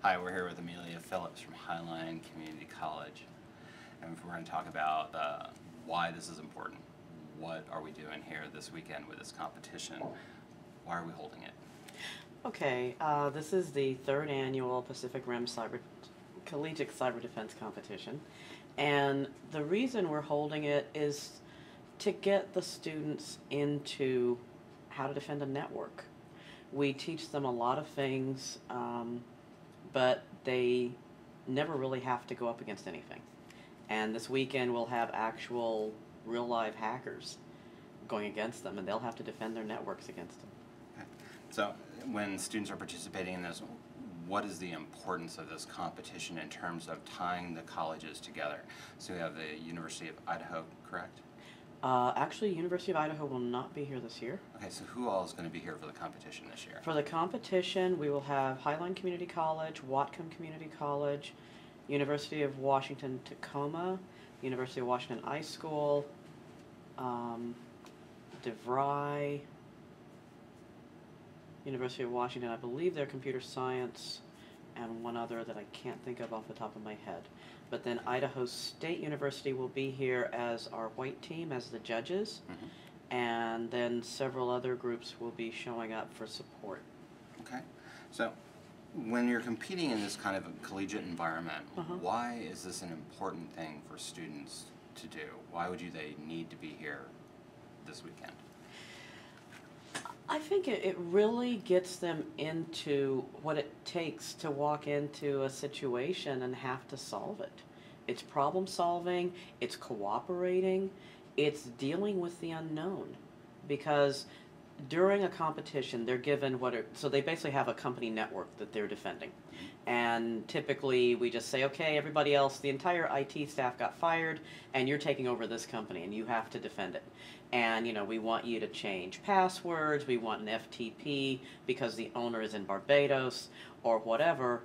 Hi, we're here with Amelia Phillips from Highline Community College, and we're going to talk about why this is important. What are we doing here this weekend with this competition? Why are we holding it? Okay, this is the third annual Pacific Rim Collegiate Cyber Defense Competition, and the reason we're holding it is to get the students into how to defend a network. We teach them a lot of things, but they never really have to go up against anything. And this weekend we'll have actual real live hackers going against them, and they'll have to defend their networks against them. Okay. So when students are participating in this, what is the importance of this competition in terms of tying the colleges together? So we have the University of Idaho, correct? Actually, University of Idaho will not be here this year. Okay, so who all is going to be here for the competition this year? For the competition, we will have Highline Community College, Whatcom Community College, University of Washington Tacoma, University of Washington High School, DeVry, University of Washington, I believe they're computer science, and one other that I can't think of off the top of my head. But then Idaho State University will be here as our white team, as the judges, and then several other groups will be showing up for support. Okay, so when you're competing in this kind of a collegiate environment, why is this an important thing for students to do? Why would they need to be here this weekend? I think it really gets them into what it takes to walk into a situation and have to solve it. It's problem solving, it's cooperating, it's dealing with the unknown. Because during a competition, they're given so they basically have a company network that they're defending. And typically we just say, okay, everybody else, the entire IT staff got fired, and you're taking over this company, and you have to defend it. And, you know, we want you to change passwords, we want an FTP because the owner is in Barbados, or whatever.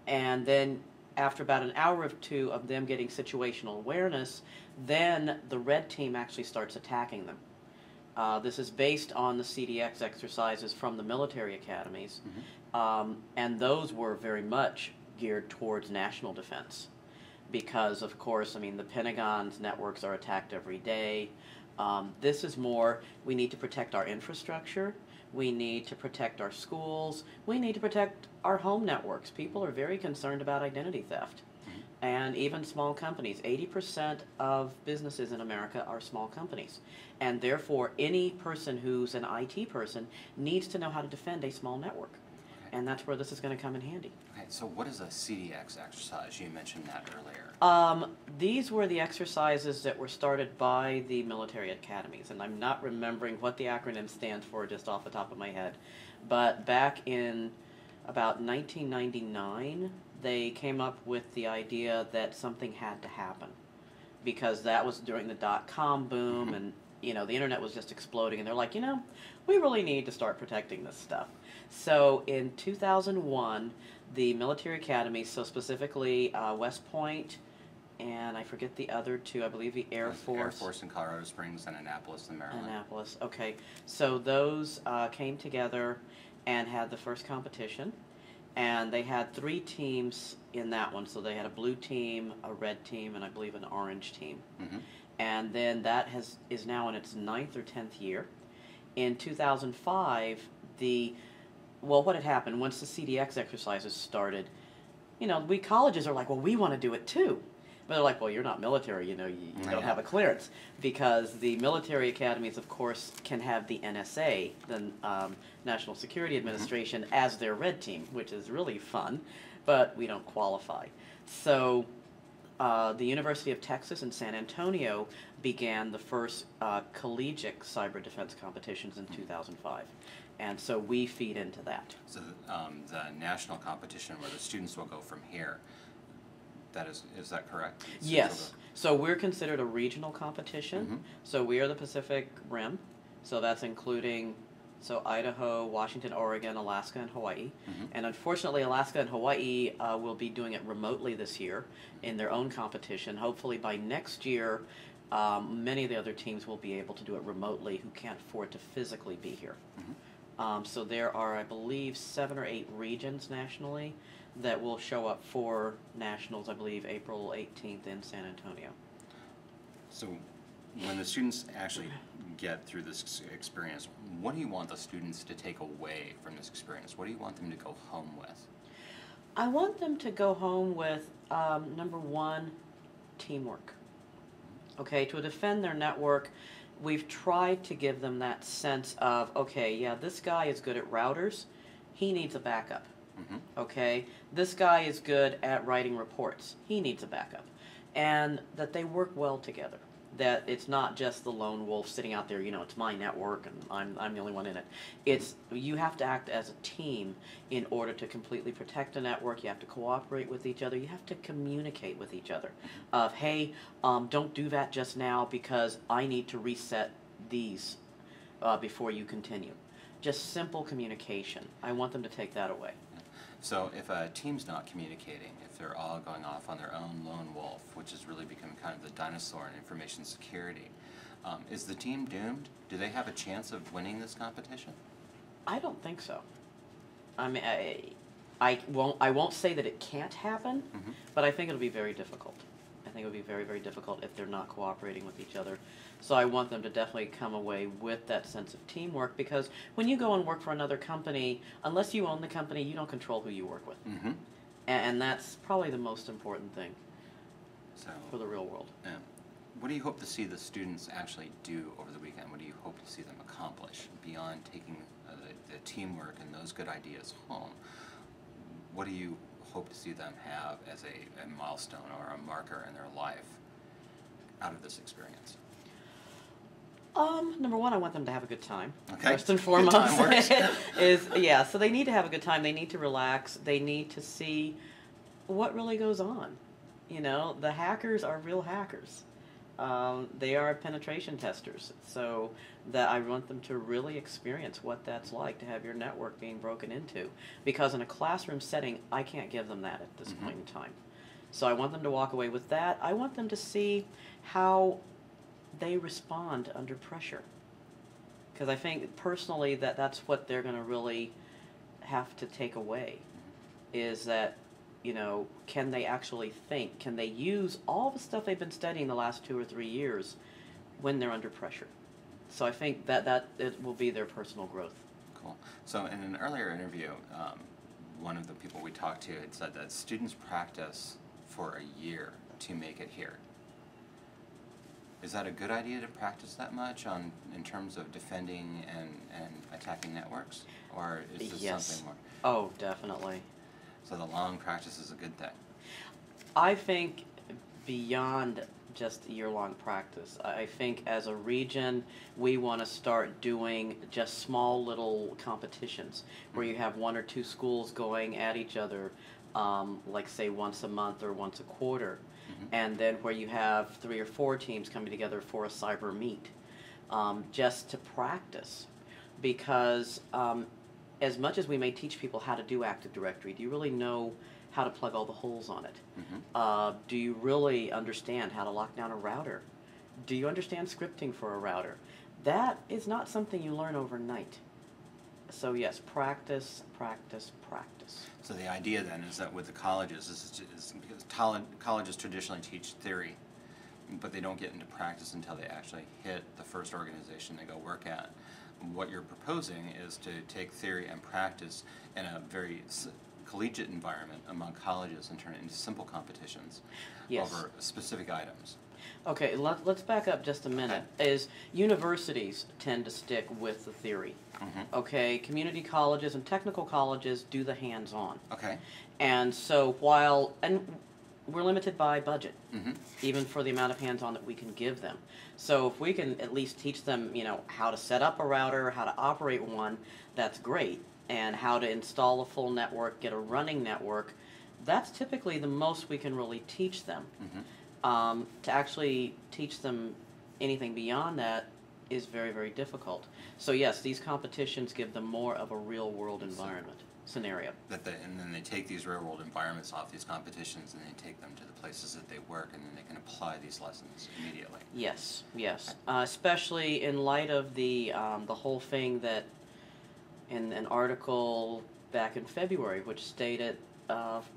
And then after about an hour or two of them getting situational awareness, then the red team actually starts attacking them. This is based on the CDX exercises from the military academies, and those were very much geared towards national defense. Because, of course, I mean, the Pentagon's networks are attacked every day. This is more, we need to protect our infrastructure, we need to protect our schools, we need to protect our home networks. People are very concerned about identity theft. And even small companies. 80% of businesses in America are small companies. And therefore, any person who's an IT person needs to know how to defend a small network. Okay. And that's where this is going to come in handy. Okay, so what is a CDX exercise? You mentioned that earlier. These were the exercises that were started by the military academies. And I'm not remembering what the acronym stands for just off the top of my head. But back in about 1999, they came up with the idea that something had to happen, because that was during the dot-com boom, and you know, the internet was just exploding, and they're like, you know, we really need to start protecting this stuff. So in 2001, the military academies, so specifically West Point, and I forget the other two, I believe the Air Force. Air Force in Colorado Springs and Annapolis in Maryland. Annapolis, okay. So those came together and had the first competition. And they had 3 teams in that one. So they had a blue team, a red team, and I believe an orange team. And then that is now in its 9th or 10th year. In 2005, what had happened, once the CDX exercises started, you know, we colleges are like, well, we want to do it too. But they're like, well, you're not military, you know, you don't have a clearance. Because the military academies, of course, can have the NSA, the National Security Administration, as their red team, which is really fun, but we don't qualify. So the University of Texas in San Antonio began the first collegiate cyber defense competitions in 2005. And so we feed into that. So the national competition where the students will go from here, is that correct? Yes. So we're considered a regional competition. So we are the Pacific Rim. So that's including Idaho, Washington, Oregon, Alaska, and Hawaii. And unfortunately, Alaska and Hawaii will be doing it remotely this year in their own competition. Hopefully by next year, many of the other teams will be able to do it remotely who can't afford to physically be here. So there are, I believe, 7 or 8 regions nationally that will show up for nationals, I believe, April 18th in San Antonio. So when the students actually get through this experience, what do you want the students to take away from this experience? What do you want them to go home with? I want them to go home with, number one, teamwork. Okay, to defend their network, we've tried to give them that sense of, okay, yeah, this guy is good at routers, he needs a backup. Okay, this guy is good at writing reports, he needs a backup. And that they work well together. That it's not just the lone wolf sitting out there, you know, it's my network and I'm the only one in it. It's, you have to act as a team in order to completely protect a network. You have to cooperate with each other. You have to communicate with each other. Of, hey, don't do that just now because I need to reset these before you continue. Just simple communication. I want them to take that away. So if a team's not communicating, if they're all going off on their own lone wolf, which has really become kind of the dinosaur in information security, is the team doomed? Do they have a chance of winning this competition? I don't think so. I mean, I won't say that it can't happen, but I think it'll be very difficult. I think it'll be very, very difficult if they're not cooperating with each other. So I want them to definitely come away with that sense of teamwork, because when you go and work for another company, unless you own the company, you don't control who you work with. And that's probably the most important thing for the real world. What do you hope to see the students actually do over the weekend? What do you hope to see them accomplish beyond taking the teamwork and those good ideas home? What do you hope to see them have as a milestone or a marker in their life out of this experience? Number one, I want them to have a good time. Okay. First and foremost, Good time works. yeah. So they need to have a good time. They need to relax. They need to see what really goes on. You know, the hackers are real hackers. They are penetration testers. So that I want them to really experience what that's like to have your network being broken into. Because in a classroom setting, I can't give them that at this point in time. So I want them to walk away with that. I want them to see how they respond under pressure. Because I think personally that's what they're going to really have to take away, is that, you know, can they actually think? Can they use all the stuff they've been studying the last 2 or 3 years when they're under pressure? So I think that it will be their personal growth. Cool. So in an earlier interview, one of the people we talked to had said that students practice for a year to make it here. Is that a good idea to practice that much in terms of defending and attacking networks? Or is this something more? Oh, definitely. So the long practice is a good thing? I think beyond just year-long practice, I think as a region we want to start doing just small little competitions where you have 1 or 2 schools going at each other, like say once a month or once a quarter. And then where you have 3 or 4 teams coming together for a cyber meet, just to practice. Because as much as we may teach people how to do Active Directory, do you really know how to plug all the holes on it? Do you really understand how to lock down a router? Do you understand scripting for a router? That is not something you learn overnight. So yes, practice, practice, practice. So the idea then is that with the colleges, is because colleges traditionally teach theory, but they don't get into practice until they actually hit the first organization they go work at. What you're proposing is to take theory and practice in a very collegiate environment among colleges and turn it into simple competitions over specific items. Okay, let's back up just a minute. Is universities tend to stick with the theory. Okay, community colleges and technical colleges do the hands-on. Okay. And so and we're limited by budget, even for the amount of hands-on that we can give them. So if we can at least teach them, you know, how to set up a router, how to operate one, that's great. And how to install a full network, get a running network, that's typically the most we can really teach them. To actually teach them anything beyond that is very, very difficult. So yes, these competitions give them more of a real-world environment scenario. And then they take these real-world environments off these competitions and they take them to the places that they work, and then they can apply these lessons immediately. Yes, yes. Especially in light of the whole thing that in an article back in February, which stated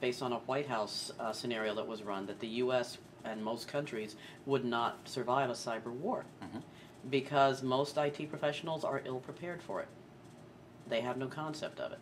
based on a White House scenario that was run, that the U.S. and most countries would not survive a cyber war because most IT professionals are ill prepared for it. They have no concept of it.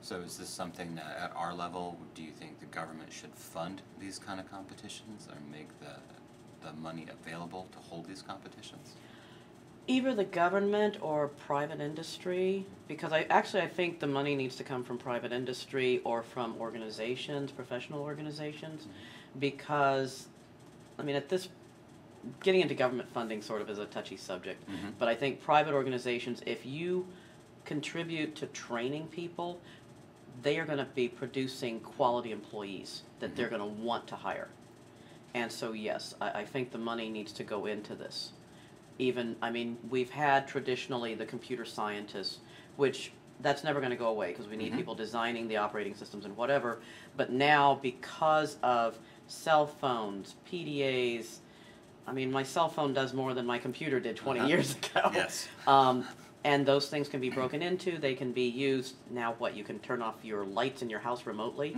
So is this something that at our level, do you think the government should fund these kind of competitions or make the money available to hold these competitions? Either the government or private industry, because I think the money needs to come from private industry or from organizations, professional organizations, because, I mean, getting into government funding sort of is a touchy subject, but I think private organizations, if you contribute to training people, they are going to be producing quality employees that they're going to want to hire. And so yes, I think the money needs to go into this. Even, I mean, we've had traditionally the computer scientists, which that's never going to go away because we need people designing the operating systems and whatever. But now, because of cell phones, PDAs, I mean, my cell phone does more than my computer did 20 years ago. Yes. And those things can be broken into. They can be used. Now, what, you can turn off your lights in your house remotely.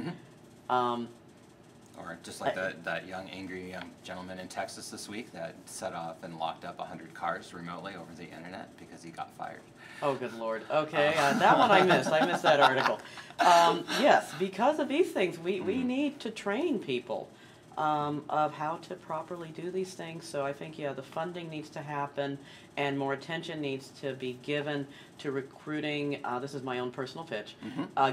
Or just like that angry young gentleman in Texas this week that set off and locked up 100 cars remotely over the internet because he got fired. Oh, good Lord. Okay, that one I missed. I missed that article. Yes, because of these things, we need to train people of how to properly do these things. So I think, yeah, the funding needs to happen and more attention needs to be given to recruiting, this is my own personal pitch,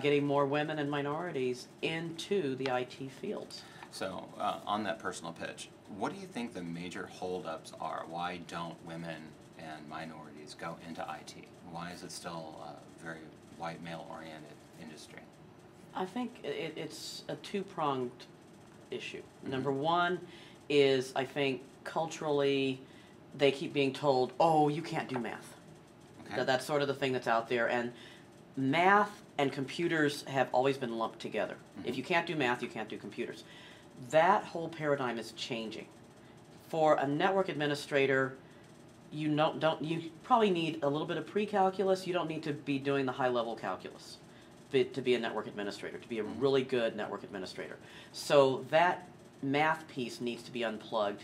getting more women and minorities into the IT fields. So on that personal pitch, what do you think the major holdups are? Why don't women and minorities go into IT? Why is it still a very white male-oriented industry? I think it's a two-pronged issue. Number one is, I think, culturally, they keep being told, oh, you can't do math. Okay. That's sort of the thing that's out there. And math and computers have always been lumped together. If you can't do math, you can't do computers. That whole paradigm is changing. For a network administrator, you probably need a little bit of pre-calculus. You don't need to be doing the high-level calculus to be a network administrator, to be a really good network administrator. So that math piece needs to be unplugged.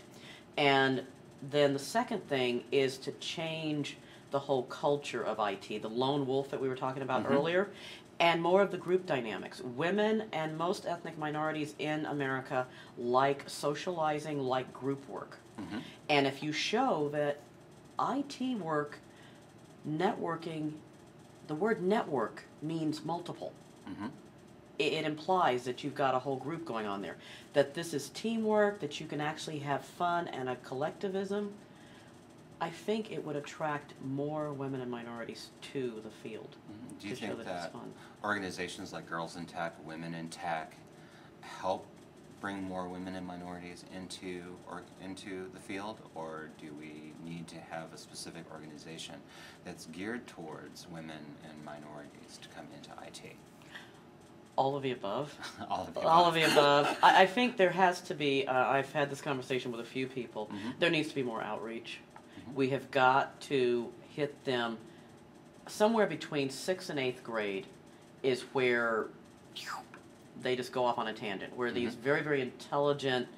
And then the second thing is to change the whole culture of IT, the lone wolf that we were talking about earlier, and more of the group dynamics. Women and most ethnic minorities in America like socializing, like group work. And if you show that IT work, networking, the word network means multiple. It implies that you've got a whole group going on there, that this is teamwork, that you can actually have fun and a collectivism. I think it would attract more women and minorities to the field. Do you think that organizations like Girls in Tech, Women in Tech, help bring more women and minorities into the field, or do we need to have a specific organization that's geared towards women and minorities to come into IT? All of the above. All of the above. All of the above. I think there has to be, I've had this conversation with a few people, there needs to be more outreach. We have got to hit them somewhere between 6th and 8th grade is where they just go off on a tangent, where these very, very intelligent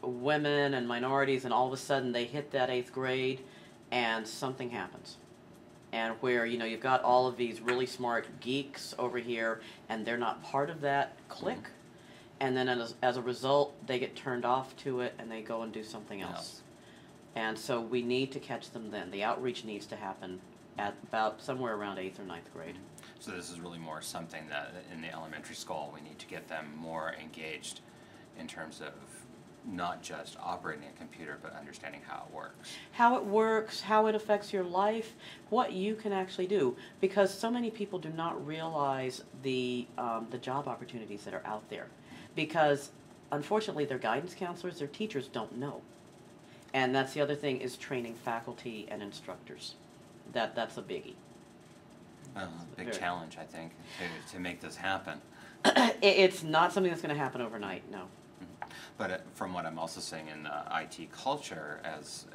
women and minorities, and all of a sudden they hit that 8th grade and something happens. And where, you know, you've got all of these really smart geeks over here, and they're not part of that clique. And then as a result, they get turned off to it, and they go and do something else. And so we need to catch them then. The outreach needs to happen at about somewhere around 8th or 9th grade. So this is really more something that in the elementary school we need to get them more engaged in terms of not just operating a computer, but understanding how it works. How it works, how it affects your life, what you can actually do. Because so many people do not realize the job opportunities that are out there. Because unfortunately their guidance counselors, their teachers don't know. And that's the other thing, is training faculty and instructors. That's a biggie. Well, a big challenge, I think, to make this happen. It's not something that's going to happen overnight, no. But from what I'm also seeing in the IT culture, as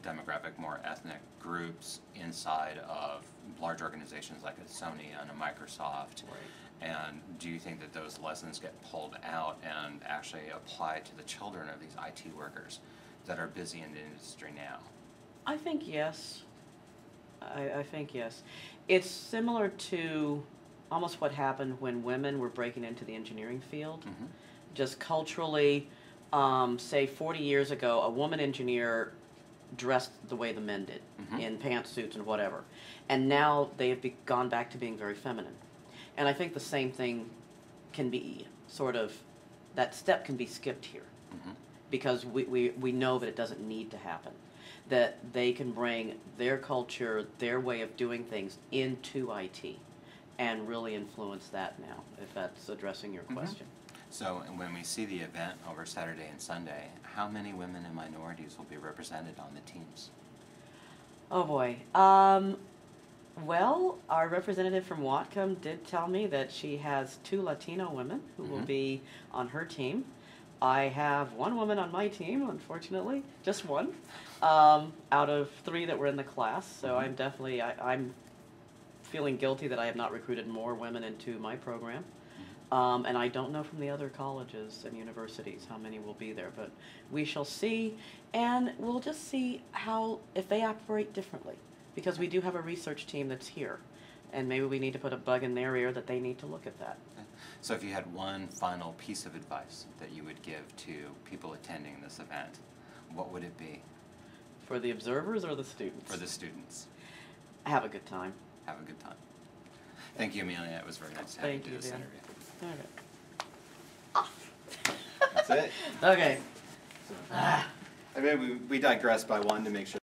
demographic, more ethnic groups inside of large organizations like a Sony and a Microsoft. Right. And do you think that those lessons get pulled out and actually applied to the children of these IT workers that are busy in the industry now? I think yes. I think yes. It's similar to almost what happened when women were breaking into the engineering field. Mm-hmm. Just culturally, say 40 years ago, a woman engineer dressed the way the men did, Mm-hmm. in pantsuits and whatever. And now they have gone back to being very feminine. And I think the same thing can be sort of, that step can be skipped here. Mm-hmm. Because we know that it doesn't need to happen. That they can bring their culture, their way of doing things into IT and really influence that now, if that's addressing your question. So and when we see the event over Saturday and Sunday, how many women and minorities will be represented on the teams? Oh boy. Well, our representative from Whatcom did tell me that she has 2 Latino women who will be on her team. I have 1 woman on my team, unfortunately, just 1, out of 3 that were in the class. So I'm definitely, I'm feeling guilty that I have not recruited more women into my program. And I don't know from the other colleges and universities how many will be there, but we shall see, and we'll just see how, if they operate differently, because we do have a research team that's here, and maybe we need to put a bug in their ear that they need to look at that. So if you had one final piece of advice that you would give to people attending this event, what would it be? For the observers or the students? For the students. Have a good time. Have a good time. Thank you, Amelia. It was very nice to have you do this interview. Okay. That's it. Okay. I mean, we digressed by 1 to make sure